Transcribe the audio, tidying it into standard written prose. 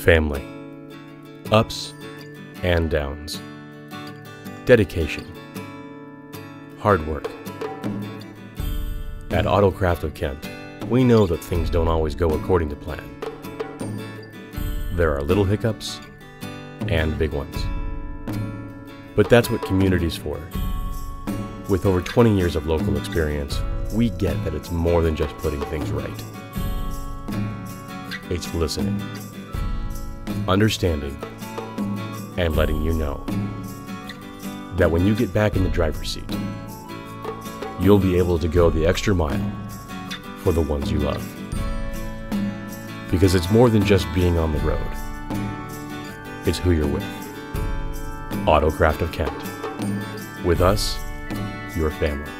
Family. Ups and downs. Dedication. Hard work. At AutoKraft of Kent, we know that things don't always go according to plan. There are little hiccups and big ones. But that's what community's for. With over 20 years of local experience, we get that it's more than just putting things right. It's listening, understanding, and letting you know that when you get back in the driver's seat, you'll be able to go the extra mile for the ones you love. Because it's more than just being on the road. It's who you're with. AutoKraft of Kent. With us, your family.